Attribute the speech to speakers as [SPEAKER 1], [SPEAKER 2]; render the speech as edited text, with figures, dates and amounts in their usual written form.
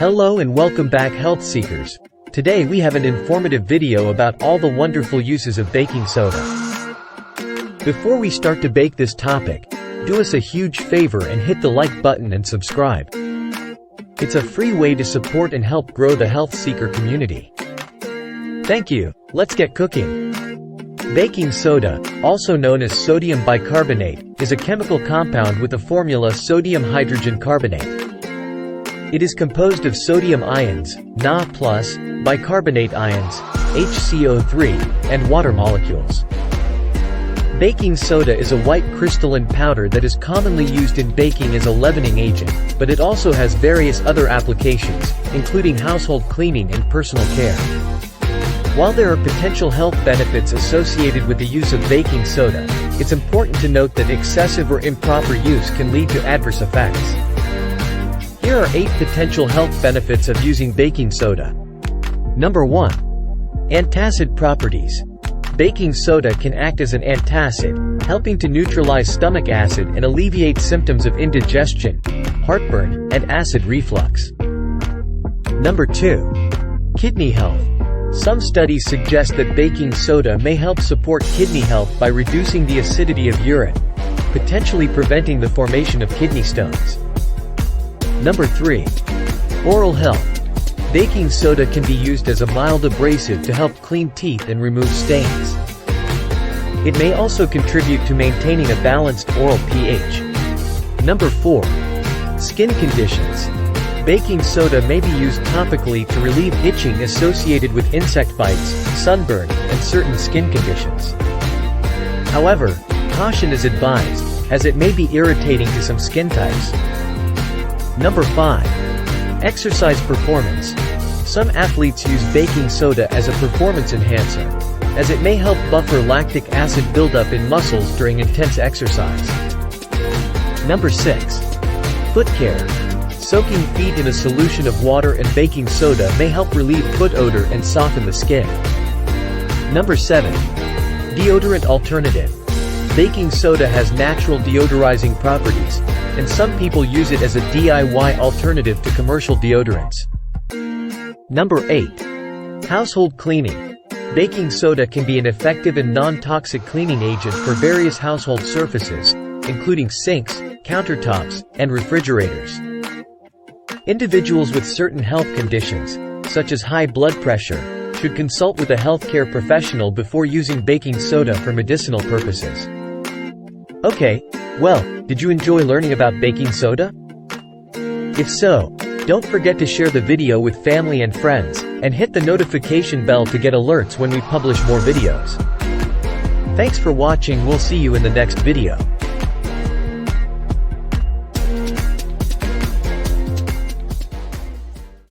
[SPEAKER 1] Hello and welcome back, health seekers. Today we have an informative video about all the wonderful uses of baking soda. Before we start to bake this topic, do us a huge favor and hit the like button and subscribe. It's a free way to support and help grow the health seeker community. Thank you. Let's get cooking. Baking soda, also known as sodium bicarbonate, is a chemical compound with a formula sodium hydrogen carbonate. It is composed of sodium ions, Na+, bicarbonate ions, HCO3, and water molecules. Baking soda is a white crystalline powder that is commonly used in baking as a leavening agent, but it also has various other applications, including household cleaning and personal care. While there are potential health benefits associated with the use of baking soda, it's important to note that excessive or improper use can lead to adverse effects. Here are 8 potential health benefits of using baking soda. Number 1. Antacid properties. Baking soda can act as an antacid, helping to neutralize stomach acid and alleviate symptoms of indigestion, heartburn, and acid reflux. Number 2. Kidney health. Some studies suggest that baking soda may help support kidney health by reducing the acidity of urine, potentially preventing the formation of kidney stones. Number 3. Oral health. Baking soda can be used as a mild abrasive to help clean teeth and remove stains. It may also contribute to maintaining a balanced oral pH. Number 4. Skin conditions. Baking soda may be used topically to relieve itching associated with insect bites, sunburn, and certain skin conditions. However, caution is advised, as it may be irritating to some skin types. Number 5. Exercise performance. Some athletes use baking soda as a performance enhancer, as it may help buffer lactic acid buildup in muscles during intense exercise. Number 6. Foot care. Soaking feet in a solution of water and baking soda may help relieve foot odor and soften the skin. Number 7. Deodorant alternative. Baking soda has natural deodorizing properties, and some people use it as a DIY alternative to commercial deodorants. Number 8. Household cleaning. Baking soda can be an effective and non-toxic cleaning agent for various household surfaces, including sinks, countertops, and refrigerators. Individuals with certain health conditions, such as high blood pressure, should consult with a healthcare professional before using baking soda for medicinal purposes. Okay, well, did you enjoy learning about baking soda? If so, don't forget to share the video with family and friends, and hit the notification bell to get alerts when we publish more videos. Thanks for watching. We'll see you in the next video.